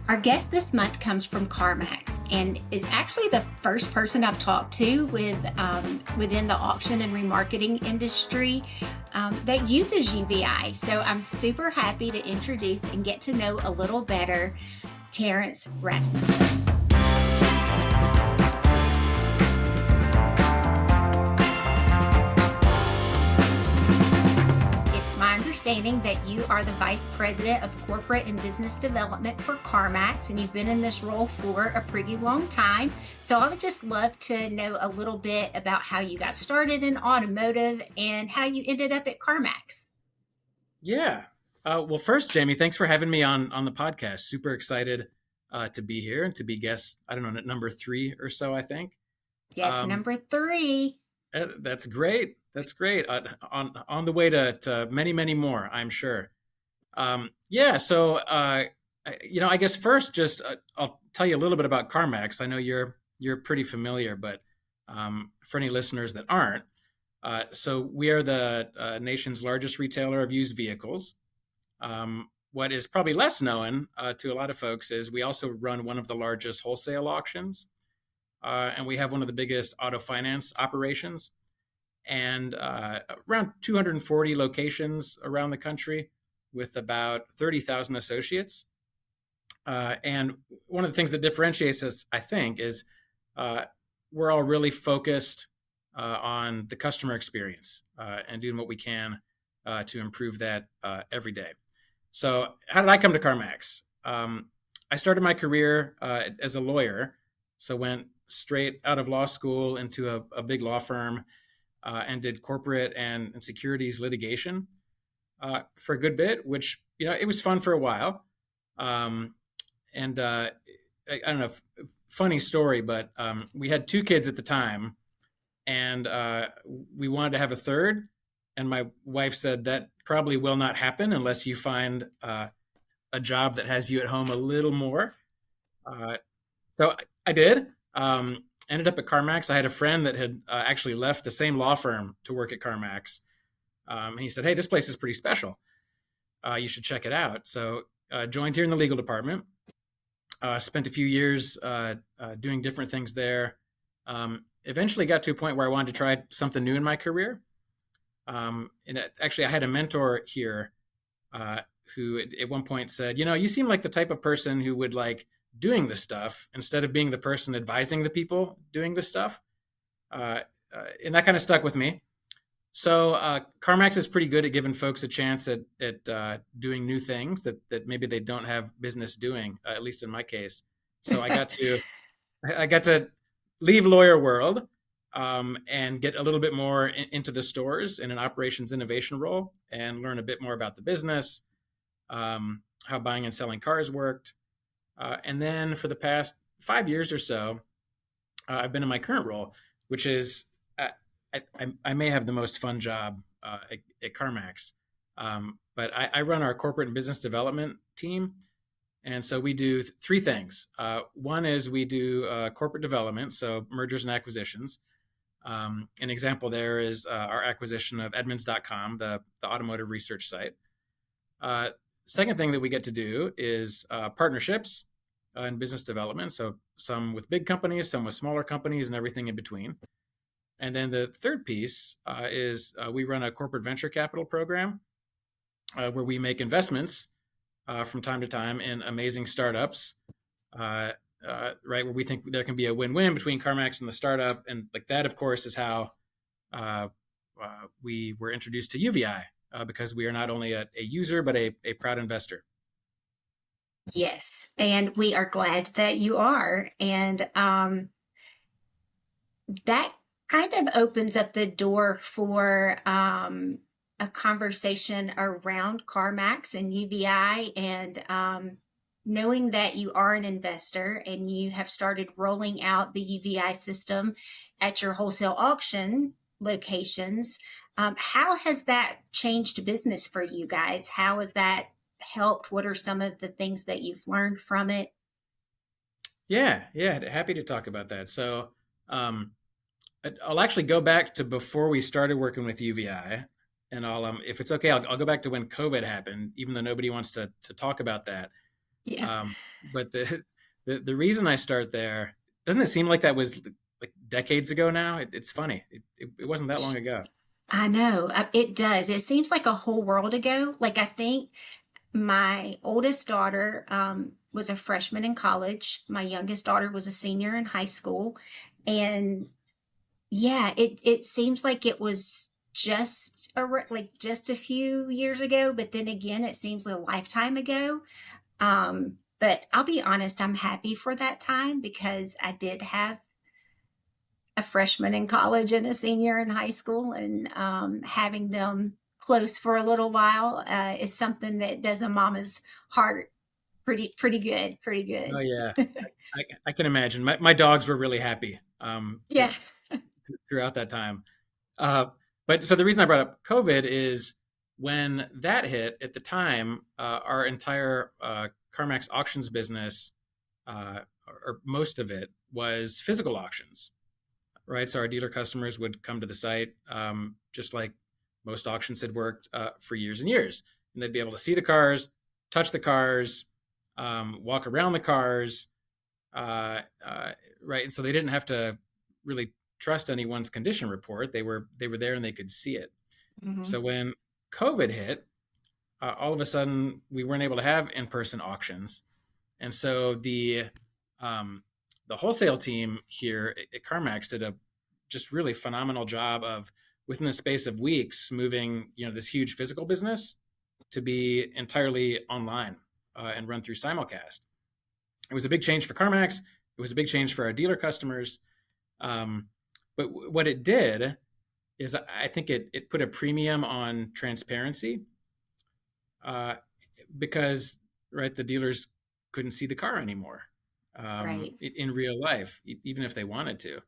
Our guest this month comes from CarMax and is actually the first person I've talked to within the auction and remarketing industry that uses UVeye. So I'm super happy to introduce and get to know a little better Terence Rasmussen. My understanding that you are the Vice President of Corporate and Business Development for CarMax, and you've been in this role for a pretty long time. So I would just love to know a little bit about how you got started in automotive and how you ended up at CarMax. Yeah. Well, first, Jamie, thanks for having me on the podcast. Super excited to be here and to be guest, I don't know, at number 3 or so, I think. Yes, number 3. That's great. That's great. On the way to many, many more, I'm sure. So I guess first, just I'll tell you a little bit about CarMax. I know you're pretty familiar, but for any listeners that aren't, so we are the nation's largest retailer of used vehicles. What is probably less known to a lot of folks is we also run one of the largest wholesale auctions, and we have one of the biggest auto finance operations. And around 240 locations around the country with about 30,000 associates. And one of the things that differentiates us, I think, is we're all really focused on the customer experience and doing what we can to improve that every day. So how did I come to CarMax? I started my career as a lawyer, so went straight out of law school into a big law firm. And did corporate and securities litigation for a good bit, which, it was fun for a while. I don't know, funny story, but we had 2 kids at the time, and we wanted to have a third. And my wife said that probably will not happen unless you find a job that has you at home a little more. So I did. Ended up at CarMax. I had a friend that had actually left the same law firm to work at CarMax. And he said, "Hey, this place is pretty special. You should check it out." So joined here in the legal department. Spent a few years doing different things there. Eventually got to a point where I wanted to try something new in my career. Actually, I had a mentor here who at one point said, "You seem like the type of person who would like doing this stuff instead of being the person advising the people doing this stuff." And that kind of stuck with me. So CarMax is pretty good at giving folks a chance at doing new things that maybe they don't have business doing, at least in my case. So I got to leave lawyer world and get a little bit more into the stores in an operations innovation role and learn a bit more about the business, how buying and selling cars worked. And then for the past 5 years or so, I've been in my current role, which is I may have the most fun job at CarMax. But I run our corporate and business development team. And so we do 3 things. One is we do corporate development, so mergers and acquisitions. An example there is our acquisition of Edmunds.com, the automotive research site. Second thing that we get to do is partnerships and business development. So some with big companies, some with smaller companies, and everything in between. And then the third piece is we run a corporate venture capital program where we make investments from time to time in amazing startups, right, where we think there can be a win-win between CarMax and the startup. And like that, of course, is how we were introduced to UVeye. Because we are not only a user, but a proud investor. Yes, and we are glad that you are. And that kind of opens up the door for a conversation around CarMax and UVeye, and knowing that you are an investor and you have started rolling out the UVeye system at your wholesale auction locations. How has that changed business for you guys? How has that helped? What are some of the things that you've learned from it? Yeah, happy to talk about that. So I'll actually go back to before we started working with UVeye, and I'll, if it's okay, I'll go back to when COVID happened, even though nobody wants to talk about that. Yeah, But the reason I start there, doesn't it seem like that was like decades ago now? It's funny. It wasn't that long ago. I know. It does. It seems like a whole world ago. Like, I think my oldest daughter was a freshman in college. My youngest daughter was a senior in high school. And yeah, it seems like it was like just a few years ago, but then again, it seems a lifetime ago. But I'll be honest, I'm happy for that time because I did have a freshman in college and a senior in high school, and having them close for a little while is something that does a mama's heart pretty good, pretty Oh good. yeah, I can imagine. My dogs were really happy Yeah. throughout that time. Uh, but so the reason I brought up COVID is when that hit at the time, our entire CarMax Auctions business, or most of it, was physical auctions, right? So our dealer customers would come to the site, just like most auctions had worked for years and years, and they'd be able to see the cars, touch the cars, walk around the cars, uh, uh, right? And so they didn't have to really trust anyone's condition report. They were there and they could see it. Hmm. So when COVID hit, all of a sudden we weren't able to have in-person auctions, and so um, the wholesale team here at CarMax did a just really phenomenal job of within the space of weeks moving this huge physical business to be entirely online and run through simulcast. It was a big change for CarMax. It was a big change for our dealer customers. Um, but what it did is I think it put a premium on transparency, uh, because right, the dealers couldn't see the car anymore Right. in real life, even if they wanted to.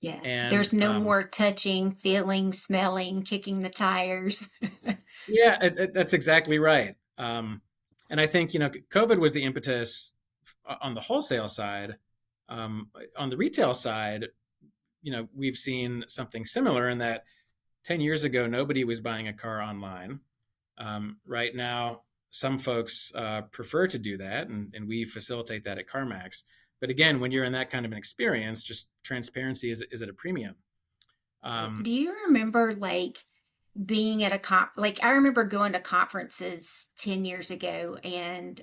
Yeah. And There's no more touching, feeling, smelling, kicking the tires. yeah, that's exactly right. And I think COVID was the impetus on the wholesale side. On the retail side, we've seen something similar in that 10 years ago, nobody was buying a car online. Right now, some folks prefer to do that, and we facilitate that at CarMax. But again, when you're in that kind of an experience, just transparency is at a premium. Um, Do you remember like being at a like I remember going to conferences 10 years ago, and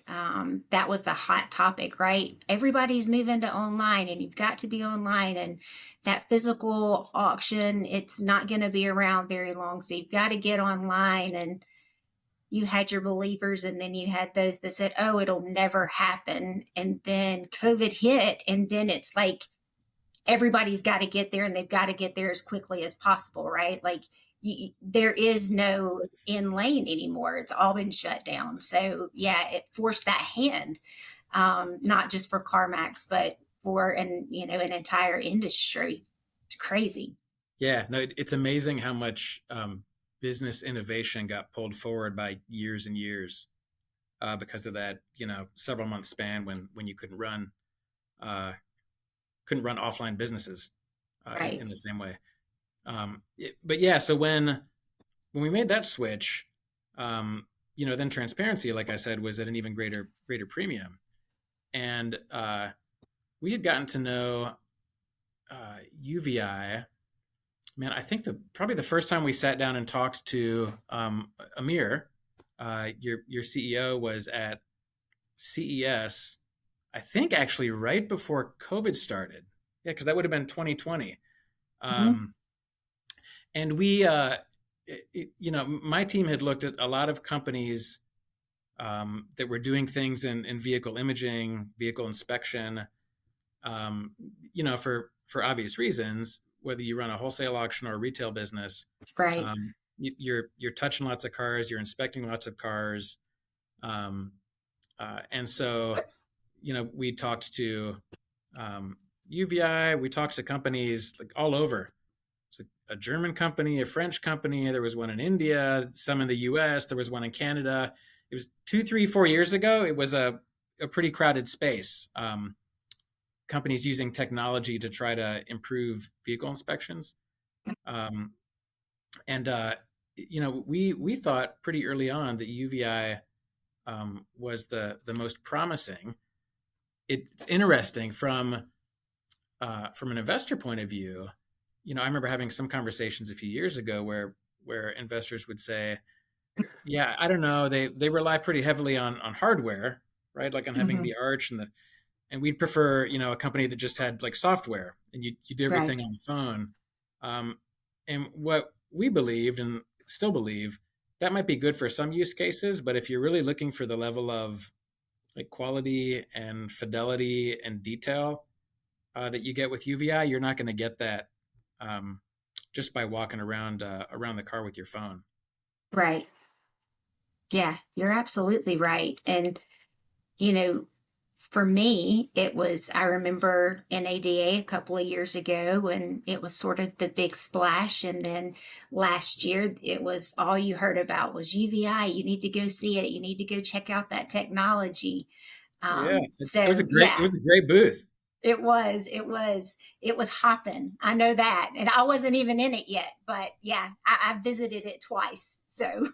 that was the hot topic, right? Everybody's moving to online and you've got to be online, and that physical auction, it's not going to be around very long. So you've got to get online, and you had your believers and then you had those that said, oh, it'll never happen. And then COVID hit, and then it's like everybody's got to get there and they've got to get there as quickly as possible, right? Like there is no in lane anymore. It's all been shut down. So yeah, it forced that hand, not just for CarMax, but for an entire industry. It's crazy. yeah, no, it's amazing how much business innovation got pulled forward by years and years because of that, several month span when you uh, couldn't run offline businesses Right. in the same way. But yeah, so when we made that switch, then transparency, like I said, was at an even greater premium, and we had gotten to know UVeye. Man, I think probably the first time we sat down and talked to Amir, your CEO, was at CES. I think actually right before COVID started. Yeah, because that would have been 2020. Mm-hmm. Um, and we, my team had looked at a lot of companies that were doing things in vehicle imaging, vehicle inspection, um, for obvious reasons. Whether you run a wholesale auction or a retail business, Right. you're touching lots of cars, you're inspecting lots of cars, um, and so we talked to UVI, we talked to companies like all over. It's a German company, a French company. There was one in India, some in the U.S. There was one in Canada. It was 2, 3, 4 years ago. It was a pretty crowded space. Companies using technology to try to improve vehicle inspections. Um, and we thought pretty early on that UVI was the most promising. It's interesting from an investor point of view. I remember having some conversations a few years ago where investors would say, "Yeah, I don't know. They rely pretty heavily on hardware, right? Like on having Hmm. the arch and we'd prefer a company that just had like software and you do Right. everything on the phone." Um, and what we believed and still believe, that might be good for some use cases, but if you're really looking for the level of like quality and fidelity and detail that you get with UVI, you're not going to get that um, just by walking around the car with your phone. Right. Yeah, you're absolutely right. And, you know, for me, I remember in ADA a couple of years ago, and it was sort of the big splash. And then last year, it was all you heard about was UVI. You need to go see it. You need to go check out that technology. Yeah, it was a So great it yeah, was a great booth. it was hopping. I know that. And I wasn't even in it yet, but yeah, I visited it twice. So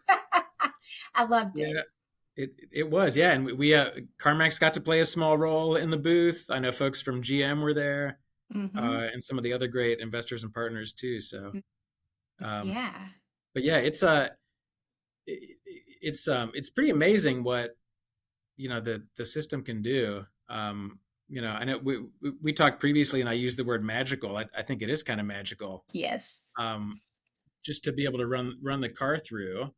I loved it. Yeah, it was, yeah, and we CarMax got to play a small role in the booth. I know folks from GM were there, Hmm. and some of the other great investors and partners too. So, um, Yeah. but yeah, it's pretty amazing what the system can do. I know we talked previously, and I used the word magical. I think it is kind of magical, Yes. um, just to be able to run the car through,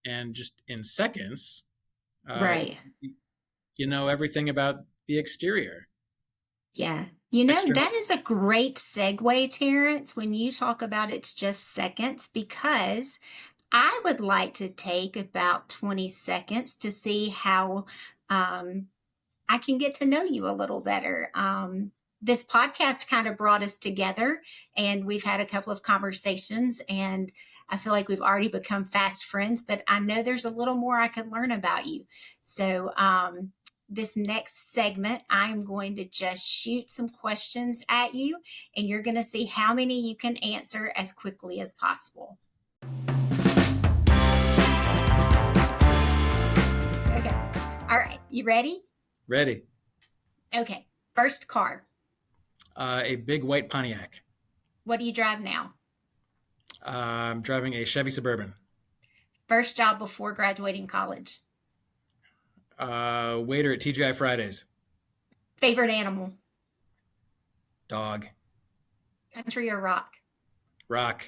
and just in seconds, uh, Right. you know everything about the exterior. Yeah. External. That is a great segue, Terrence, when you talk about it's just seconds, because I would like to take about 20 seconds to see how um, I can get to know you a little better. This podcast kind of brought us together, and we've had a couple of conversations, and I feel like we've already become fast friends, but I know there's a little more I could learn about you. So, this next segment, I'm going to just shoot some questions at you, and you're going to see how many you can answer as quickly as possible. Okay. All right. You ready? Ready. Okay. First car. A big white Pontiac. What do you drive now? I'm driving a Chevy Suburban. First job before graduating college. Waiter at TGI Fridays. Favorite animal. Dog. Country or rock. Rock.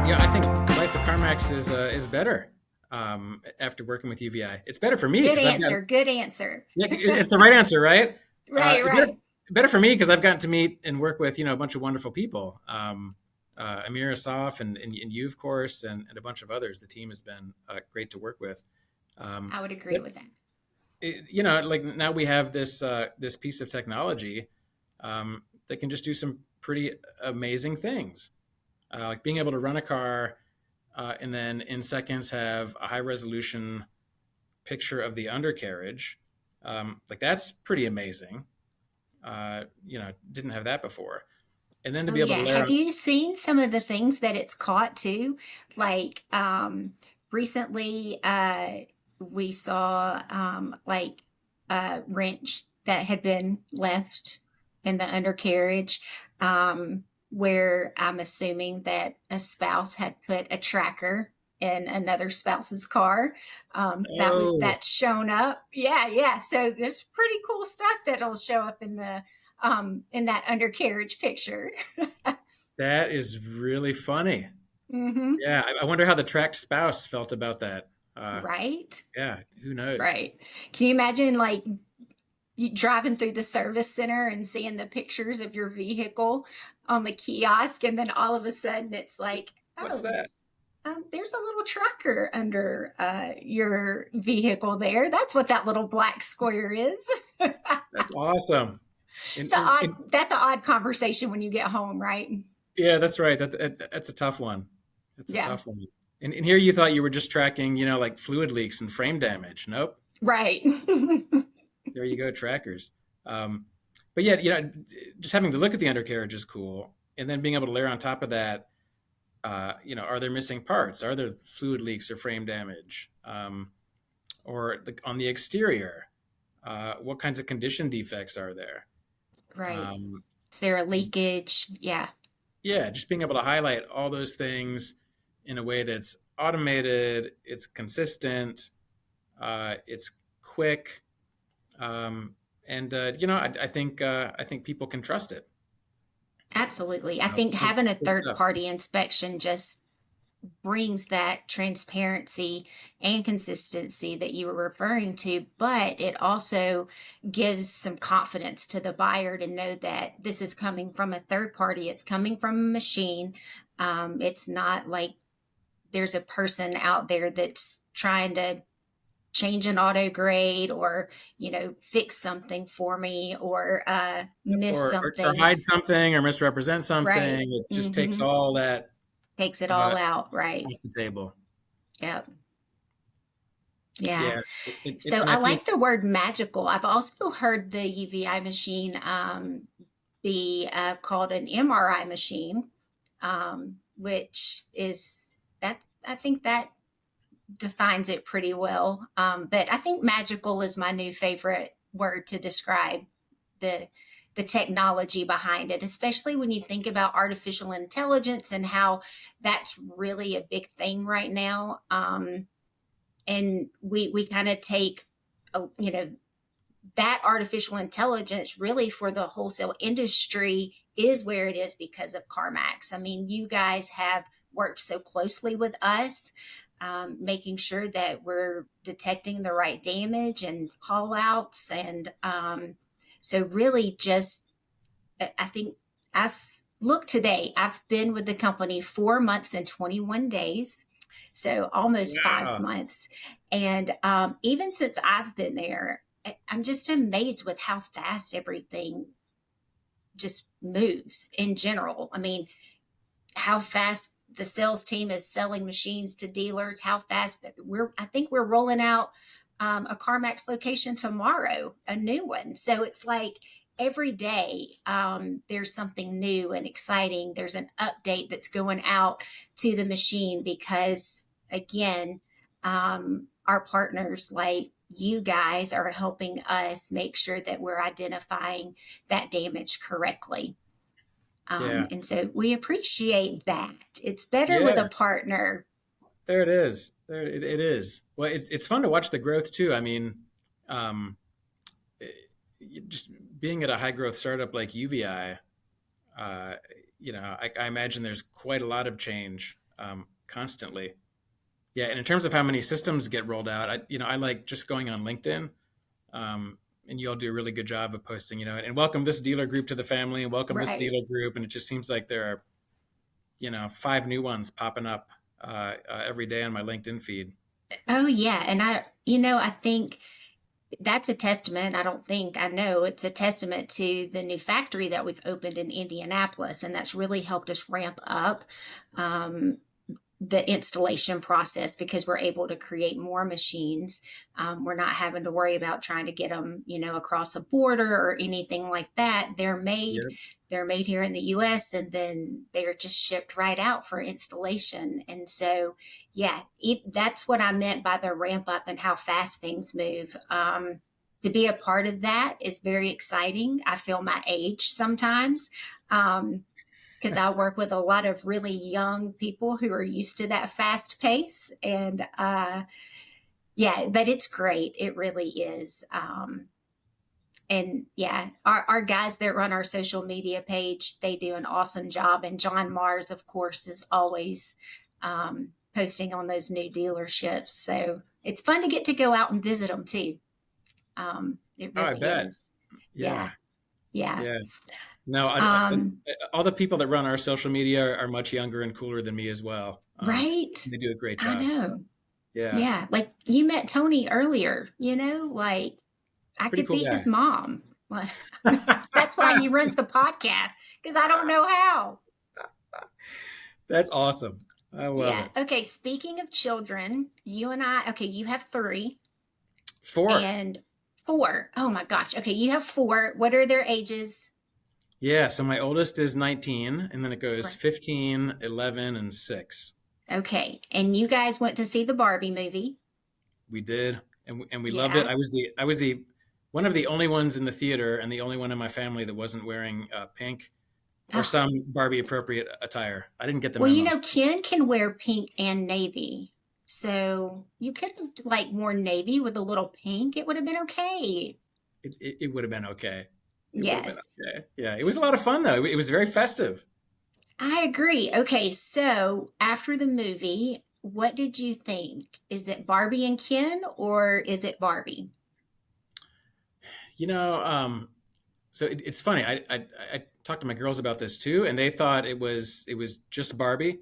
Yeah, I think life at CarMax is better after working with UVI. It's better for me Good because I've got answer. Good answer. yeah, it's the right answer, right? Right, right. Better for me because I've gotten to meet and work with a bunch of wonderful people. Amir Asaf and you, of course, and a bunch of others. The team has been great to work with. I would agree But with that. like now we have this piece of technology that can just do some pretty amazing things, like being able to run a car and then in seconds have a high resolution picture of the undercarriage. Like that's pretty amazing. Didn't have that before. And then to Oh be able to yeah. layer Have on, you seen some of the things that it's caught too? Like recently we saw like a wrench that had been left in the undercarriage, where I'm assuming that a spouse had put a tracker in another spouse's car. oh, That's shown up. Yeah, yeah. So there's pretty cool stuff that'll show up in that undercarriage picture. that is really funny. Hmm. Yeah, I wonder how the tracked spouse felt about that. Uh, Right. yeah, who knows? Right. Can you imagine like you driving through the service center and seeing the pictures of your vehicle on the kiosk, and then all of a sudden it's like, What's oh, that? there's a little tracker under your vehicle there. That's what that little black square is. That's awesome. It's an odd. That's an odd conversation when you get home, right? Yeah, that's right. That's a tough one. That's a Yeah. tough one. And here you thought you were just tracking, like fluid leaks and frame damage. Nope. Right. There you go, trackers. Um, but yeah, just having to look at the undercarriage is cool, and then being able to layer on top of that Are there missing parts? Are there fluid leaks or frame damage? On the exterior, what kinds of condition defects are there? Right. Um, Is there a leakage? Yeah, yeah, just being able to highlight all those things in a way that's automated, it's consistent, it's quick, and I think people can trust it. absolutely. I think Good, having a good third stuff. party inspection just brings that transparency and consistency that you were referring to, but it also gives some confidence to the buyer to know that this is coming from a third party. It's coming from a machine. It's not like there's a person out there that's trying to change an auto grade or fix something for me or miss Or something. hide something or misrepresent Right. something. It just takes Mm-hmm. all that Takes it uh, all out. Right. off the table. Yep. Yeah. Yeah, So and I I think like the word magical. I've also heard the UVI machine be called an MRI machine, which is that I think that defines it pretty well. But I think magical is my new favorite word to describe the the technology behind it, especially when you think about artificial intelligence and how that's really a big thing right now. And we kind of take that artificial intelligence really for the wholesale industry is where it is because of CarMax. I mean, you guys have worked so closely with us, making sure that we're detecting the right damage and call outs. And so, really, just I think I've looked today, I've been with the company 4 months and 21 days. So almost five wow, months. And even since I've been there, I'm just amazed with how fast everything just moves in general. I mean, how fast the sales team is selling machines to dealers, how fast I think we're rolling out a CarMax location tomorrow, a new one. So it's like every day there's something new and exciting. There's an update that's going out to the machine because, again, our partners like you guys are helping us make sure that we're identifying that damage correctly. yeah, And so we appreciate that. It's better with a yeah. partner. There it is. It is. Well, it's fun to watch the growth too. I mean, um, just being at a high growth startup like UVI, uh, I imagine there's quite a lot of change constantly. Yeah, and in terms of how many systems get rolled out, I like just going on LinkedIn, and you all do a really good job of posting, and welcome this dealer group to the family, and welcome this Right. dealer group, and it just seems like there are, five new ones popping up every day on my LinkedIn feed. Oh, yeah. And I think that's a testament. I don't think I know it's a testament to the new factory that we've opened in Indianapolis. And that's really helped us ramp up. Um, the installation process because we're able to create more machines. We're not having to worry about trying to get them, across a border or anything like that. Yeah, They're made here in the U.S. and then they're just shipped right out for installation. And so, yeah, that's what I meant by the ramp up and how fast things move. To be a part of that is very exciting. I feel my age sometimes. Because I work with a lot of really young people who are used to that fast pace. And yeah, but it's great. It really is. And yeah, our guys that run our social media page, they do an awesome job. And John Mars, of course, is always posting on those new dealerships. So it's fun to get to go out and visit them too. It oh, I really bet. is. Yeah, Yeah. Yeah. yeah. No, Um, all the people that run our social media are much younger and cooler than me as well. right. They do a great I job. know. Yeah, Yeah, like you met Tony earlier, like I pretty could cool be his guy. mom. Like, that's why he runs the podcast because I don't know how. That's awesome. I love Yeah. it. Okay. Speaking of children, you and I, okay, you have three Four. and four. Oh my gosh. Okay. You have four. What are their ages? Yeah, so my oldest is 19, and then it goes Right. 15, 11, and 6. Okay. And you guys went to see the Barbie movie. We did, and we loved it. Yeah. I was the one of the only ones in the theater, and the only one in my family that wasn't wearing pink or Oh, some Barbie appropriate attire. I didn't get the well, memo. Ken can wear pink and navy. So you could have like worn navy with a little pink. It would have been okay. It would have been okay. It would have been Yes. okay. Yeah, it was a lot of fun though. It was very festive. I agree. Okay, so after the movie, what did you think? Is it Barbie and Ken or is it Barbie? You know, so it's funny. I talked to my girls about this too, and they thought it was just Barbie,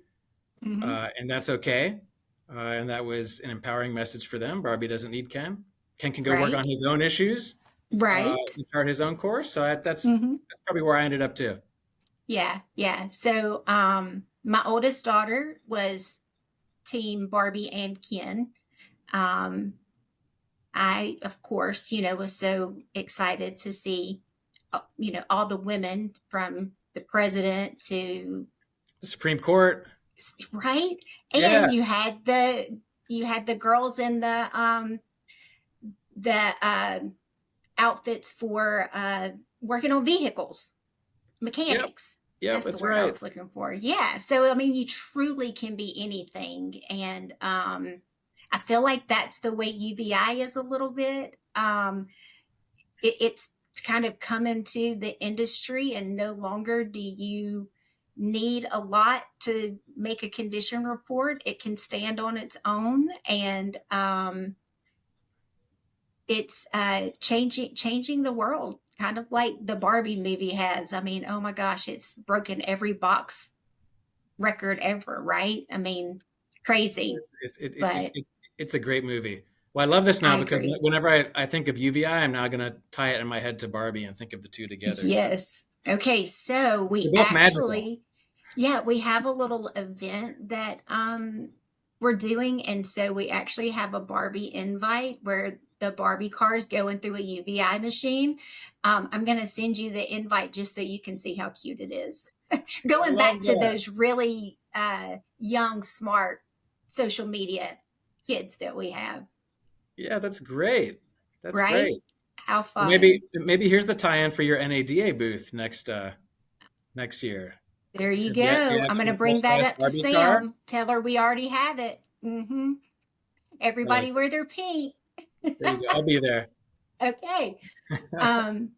Hmm. and that's okay. And that was an empowering message for them. Barbie doesn't need Ken. Ken can go work on Right? his own issues, Right. and chart his own course. So Hmm. that's probably where I ended up too. Yeah, yeah. So, my oldest daughter was team Barbie and Ken. Um, I, of course, was so excited to see, all the women from the president to, The Supreme Court. right? Yeah. And you had the girls in the outfits for working on vehicles, Yep. mechanics. Yep. That's the That's word I right. was looking for. Yeah. So I mean, you truly can be anything, and I feel like that's the way UVI is a little bit. It's kind of come into the industry, and no longer do you need a lot to make a condition report. It can stand on its own, and it's changing the world, kind of like the Barbie movie has. I mean, oh my gosh, it's broken every box record ever, right? I mean, crazy, but It's a great movie. Well, I love this now I because agree. whenever I think of UVI, I'm now going to tie it in my head to Barbie and think of the two together. So Yes. Okay, so we they're both magical. actually, yeah, we have a little event that we're doing, and so we actually have a Barbie invite where the Barbie car is going through a UVI machine. I'm going to send you the invite just so you can see how cute it is. I Going love back to that. those really young, smart social media kids that we have, Yeah, that's great. That's right? great. How Well, fun. maybe here's the tie-in for your NADA booth next year. There you The go. I'm going to actual bring that full-size up to Barbie car. Sam. Tell her we already have it. I like Everybody it. wear their pink. There you go. I'll be there. Okay. Um,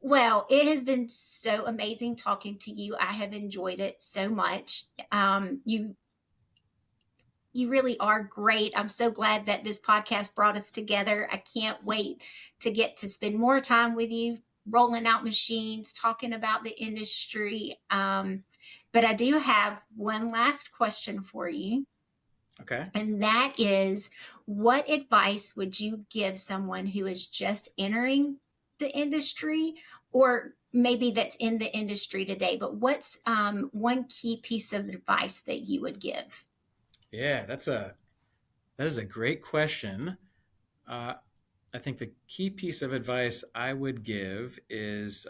well, it has been so amazing talking to you. I have enjoyed it so much. You really are great. I'm so glad that this podcast brought us together. I can't wait to get to spend more time with you, rolling out machines, talking about the industry. But I do have one last question for you. Okay. And that is, what advice would you give someone who is just entering the industry, or maybe that's in the industry today? But what's one key piece of advice that you would give? Yeah, that is a great question. Uh, I think the key piece of advice I would give is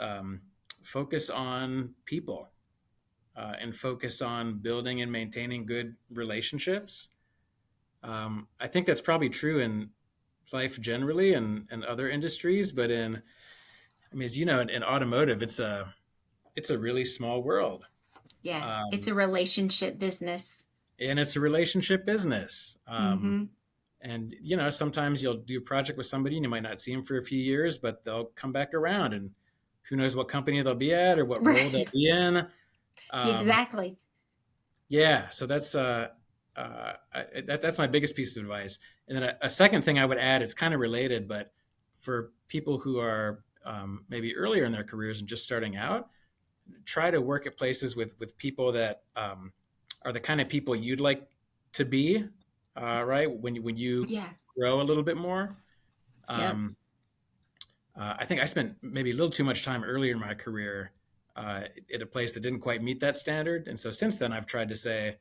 focus on people and focus on building and maintaining good relationships. I think that's probably true in life generally and other industries, but I mean, as you know, in automotive, it's a really small world, Yeah, it's um, a relationship business. and it's a relationship business. Mm-hmm. And sometimes you'll do a project with somebody and you might not see them for a few years, but they'll come back around, and who knows what company they'll be at or what role they'll Right. be in. Um, Exactly. yeah, so that's my biggest piece of advice. And then a second thing I would add, it's kind of related, but for people who are maybe earlier in their careers and just starting out, try to work at places with people that are the kind of people you'd like to be, right? When you Yeah. grow a little bit more. Yep. Um, I think I spent maybe a little too much time earlier in my career at a place that didn't quite meet that standard, and so since then I've tried to say,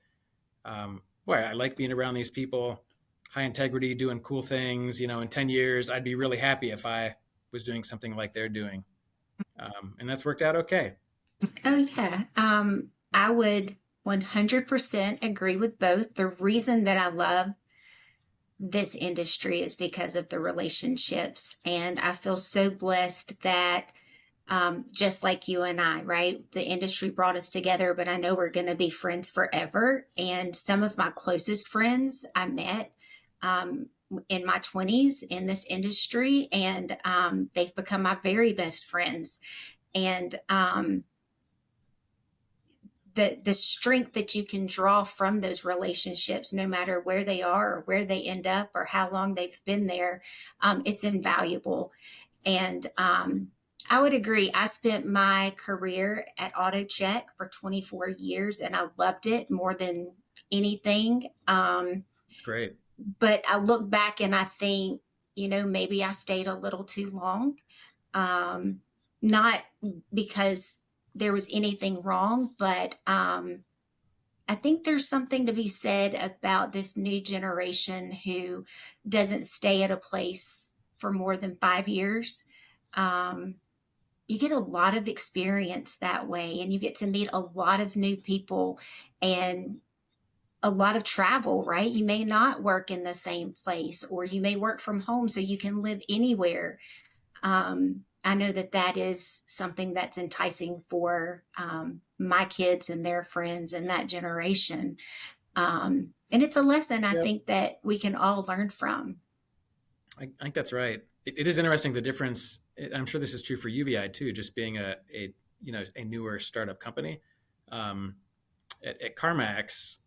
boy, I like being around these people, high integrity, doing cool things. In 10 years, I'd be really happy if I was doing something like they're doing, and that's worked out okay. Oh, yeah. I would 100% agree with both. The reason that I love this industry is because of the relationships. And I feel so blessed that, just like you and I, right? The industry brought us together, but I know we're going to be friends forever. And some of my closest friends I met, um, in my 20s in this industry, and they've become my very best friends. And the strength that you can draw from those relationships, no matter where they are or where they end up or how long they've been there, it's invaluable. And I would agree. I spent my career at Auto Check for 24 years and I loved it more than anything. It's great. But I look back and I think, maybe I stayed a little too long. Um, Not because there was anything wrong, but I think there's something to be said about this new generation who doesn't stay at a place for more than 5 years. Um, you get a lot of experience that way, and you get to meet a lot of new people and a lot of travel, right? You may not work in the same place, or you may work from home so you can live anywhere. I know that that is something that's enticing for my kids and their friends and that generation. And it's a lesson I Yep. think that we can all learn from. I think that's right. It is interesting the difference. I'm sure this is true for UVI too, just being a a newer startup company. Um, at CarMax,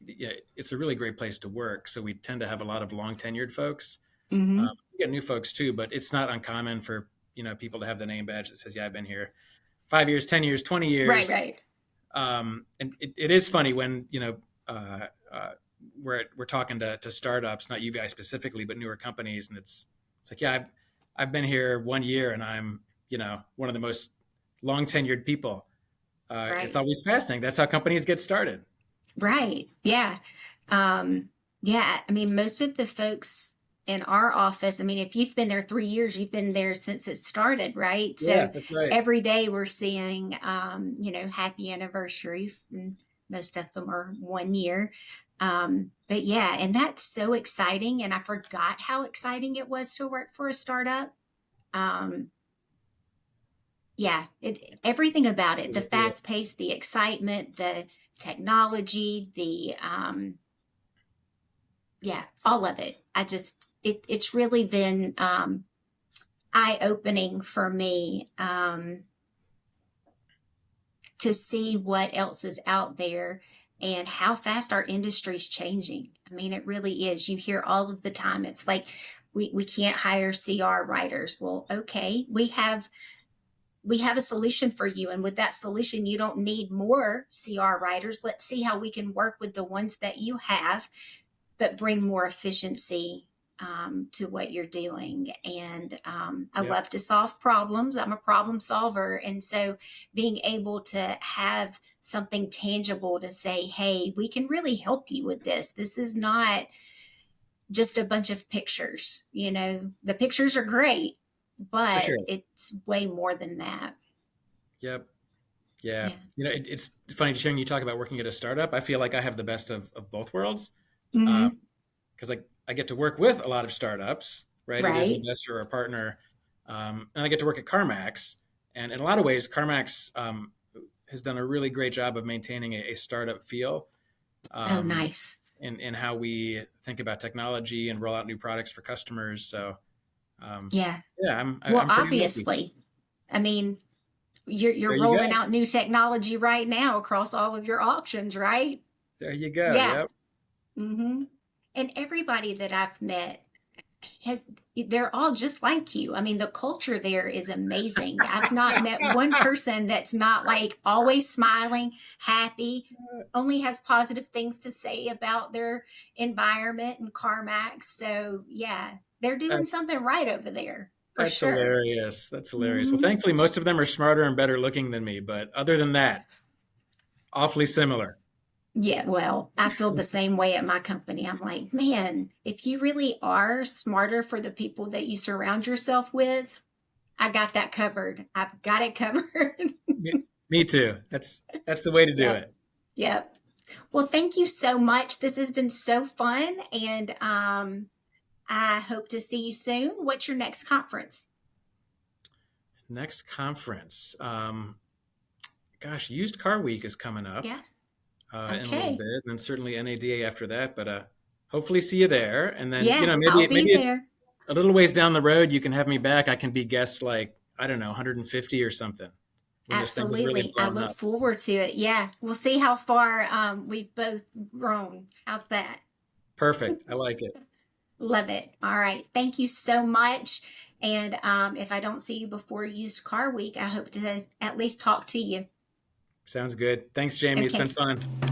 yeah, it's a really great place to work. So we tend to have a lot of long tenured folks. Mm-hmm. We get new folks too, but it's not uncommon for people to have the name badge that says, "Yeah, I've been here 5 years, 10 years, 20 Right, years." right, And it is funny when we're talking to startups, not UVI specifically, but newer companies, and it's like, yeah, I've been here 1 year, and I'm one of the most long tenured people. It's right, always fascinating. That's how companies get started. right. Yeah. Um, yeah. I mean, most of the folks in our office, I mean, if you've been there 3 years, you've been there since it started, right? Yeah, So that's right. every day we're seeing, happy anniversary. And most of them are 1 year. But yeah, and that's so exciting. And I forgot how exciting it was to work for a startup. Um, yeah, everything about it, the Really cool. fast pace, the excitement, the technology, yeah, all of it. It's really been eye opening for me, to see what else is out there and how fast our industry is changing. I mean, it really is. You hear all of the time, it's like we can't hire CR writers. Well, okay, we have a solution for you. And with that solution, you don't need more CR writers. Let's see how we can work with the ones that you have, but bring more efficiency to what you're doing. And I Yep, love to solve problems. I'm a problem solver. And so being able to have something tangible to say, hey, we can really help you with this. This is not just a bunch of pictures. The pictures are great, for but sure. it's way more than that. Yep. Yeah. Yeah. It's funny hearing you talk about working at a startup. I feel like I have the best of both worlds. Mm-hmm. Because I get to work with a lot of startups, right? Either as an Right. investor or a partner, and I get to work at CarMax. And in a lot of ways, CarMax has done a really great job of maintaining a startup feel Oh, um, nice. in how we think about technology and roll out new products for customers. So um, Yeah. yeah, Well, I'm pretty lucky. obviously, I mean, you're There you rolling go. out new technology right now across all of your auctions, right? There you go. Yeah. Yep. Mm-hmm. And everybody that I've met has they're all just like you. I mean, the culture there is amazing. I've not met one person that's not like always smiling, happy, only has positive things to say about their environment and CarMax. So yeah, they're doing That's something right over there for that's sure. hilarious. That's hilarious. Well, Hmm. thankfully, most of them are smarter and better looking than me. But other than that, awfully similar. Yeah, well, I feel the same way at my company. I'm like, man, if you really are smarter for the people that you surround yourself with, I got that covered. I've got it covered. Me too. That's the way to do Yep. it. Yep. Well, thank you so much. This has been so fun, and I hope to see you soon. What's your next conference? Next conference. Gosh, Used Car Week is coming up Yeah. in a little Okay. bit, and then certainly NADA after that. But hopefully see you there. And then Yeah, I'll be maybe there. a little ways down the road, you can have me back. I can be guest like I don't know, 150 or something when this thing is really Absolutely. I blown look up. forward to it. Yeah. We'll see how far we've both grown. How's that? Perfect. I like it. Love it. All right. Thank you so much. And if I don't see you before Used Car Week, I hope to at least talk to you. Sounds good. Thanks, Jamie. It's Okay. been fun.